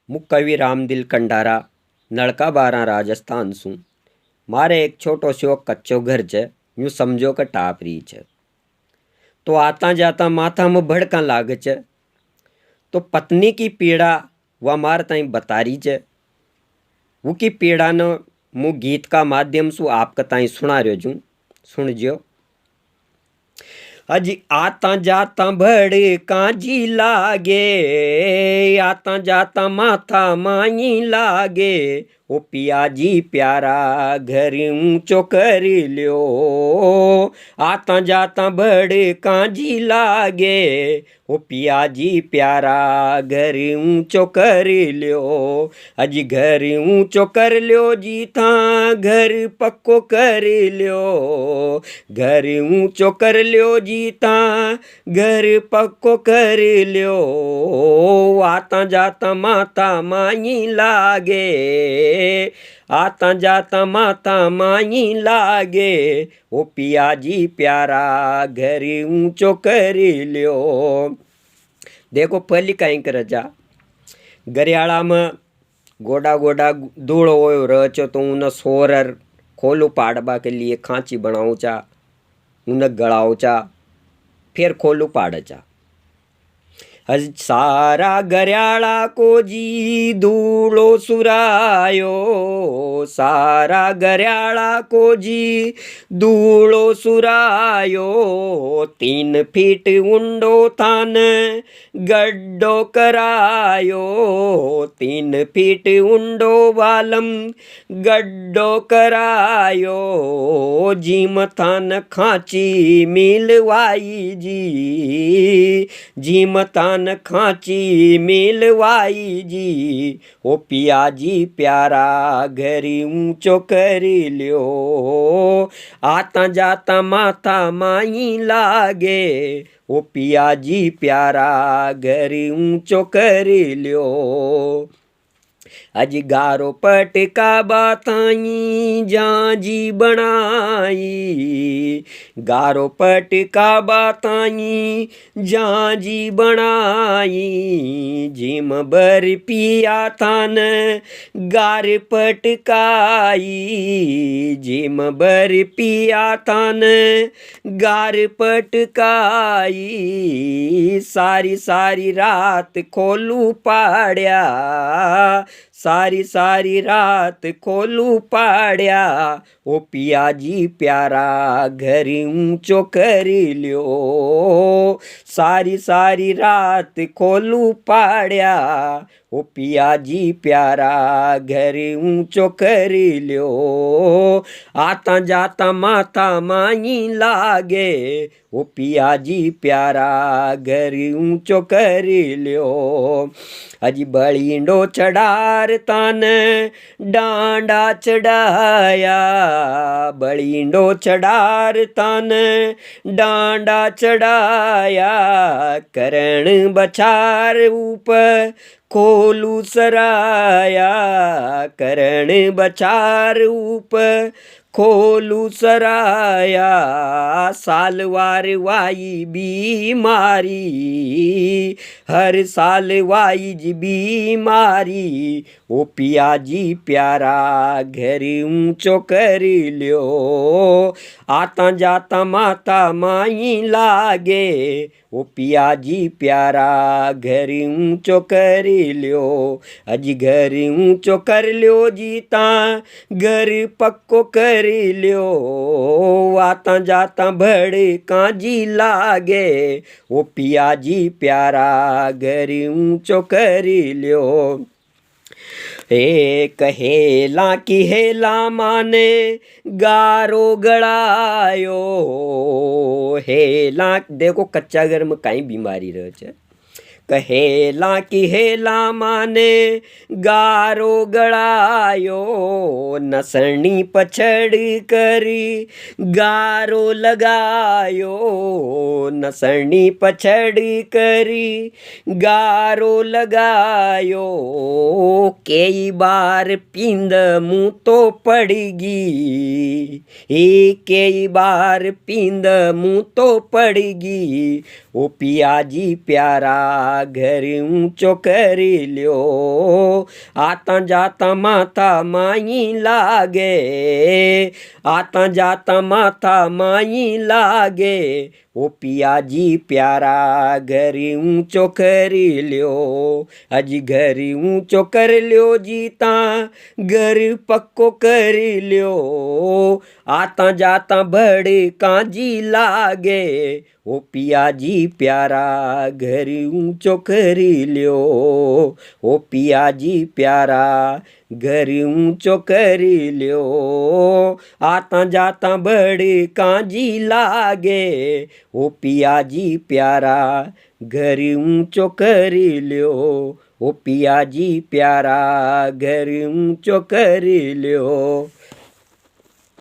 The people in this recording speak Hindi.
मु कवि रामदिल कंडारा नलका बारा राजस्थान सू। मारे एक छोटो सो कच्चो घर छ, यूं समझो कि टापरी छ। तो आता जाता माथा में भड़का लाग छ। तो पत्नी की पीड़ा वह मार ताई बता रही छ। वो की पीड़ा न मु गीत का माध्यम सु आपका ताई सुना रहो छू। सुन जियो। अजी आता जाता भड़का जी लागे, आता जाता माथा माई लागे, ओ पिया जी प्यारा घर ऊंचो कर लियो। आता जाता भड़का जी लागे, ओ पिया जी प्यारा घर ऊंचो कर लियो। अजी घर ऊंचो कर लियो जी था घर पक्को कर लियो। घर ऊंचो कर लियो जी ता घर पक्को कर लियो। आता जाता माता माई लागे, आता जाता माता माई लागे, ओ पिया जी प्यारा घर ऊंचो कर लियो। देखो पहली कहीं कर जा गरियाला में गोडा गोडा धूल हो रहो तो उन सोरर खोलू पाड़बा के लिए खांची बनाऊ चा, उन्हें गड़ाओ चा, फिर खोलू पाड़ चा। सारा गरियाला को जी धूलो सुरायो, सारा गरियाला को जी धूलो सुरायो। 3 फीट ऊंडो थान गड्ढो करायो, 3 फीट ऊंडो वालम गड्ढो करायो। जिम थान खांची मिलवाई जी, जिम थान खांची मिलवाई जी, ओ पिया जी प्यारा घर ऊंचो कर लियो। आता जाता माथा माई लागे, ओ पिया जी प्यारा घर ऊंचो कर लियो। अज गारो पटका बाताई जाजी बनाई, गारो पटका बाताई जाजी बनाई। जिम बर पिया थान गार पटकाई, जिम बर पिया थान गार पटकाई। सारी सारी रात खोलू पाड़या, सारी सारी रात खोलू पाड़या, ओ पिया जी प्यारा घर ऊंचो कर लियो। सारी सारी रात खोलू पाड़या, ओ पिया जी प्यारा घर ऊंचो कर लियो। आता जाता माथा माई लागे, ओ पिया जी प्यारा घर ऊंचो कर लियो। अजी बड़ीडो चढ़ार तान डांडा चढ़ाया, बड़ीडो चढ़ार तान डांडा चढ़ाया। करण बचार ऊपर खोलू सराया, करण बचार ऊपर खोलू सराया। सालवार वाई बीमारी, हर साल वाई जी बीमारी, ओ पिया जी प्यारा घर ऊंचो कर लियो। आता जाता माता माई लागे, ओ पिया जी प्यारा घर ऊंचो कर लियो। अजी घर ऊंचो कर लियो जी ता घर पक्को कर लियो। आता जाता भड़का जी लागे, ओ पिया जी प्यारा घर ऊंचो कर लियो। एक हेला की हेला माने गारो गड़ायो, हेला देखो कच्चा घर में कई बीमारी रह छे। कहेला की हेला माने गारो गड़ायो, नसनी पछड़ करी गारो लगायो, नसनी पछड़ करी गारो लगायो। कई बार पिंद मुँह तो पड़गी, कई बार पिंद मुँह तो पड़गी, ओ पिया जी प्यारा घर ऊंचो कर लियो। आता जाता माथा माई लागे, आता जाता माथा माई लागे, ओ पिया जी प्यारा घर ऊंचो कर लियो। अजी घर ऊंचो कर लियो जीता घर पक्को कर लियो। आता जाता बड़े काजी लागे, ओ पिया जी प्यारा घर ऊंचो कर लियो। ओ पिया जी प्यारा घर ऊंचो कर लियो। आता जाता बड़े काजी लागे, ओ पिया जी प्यारा घर ऊंचो कर लियो। ओ पिया जी प्यारा घर ऊंचो कर लियो।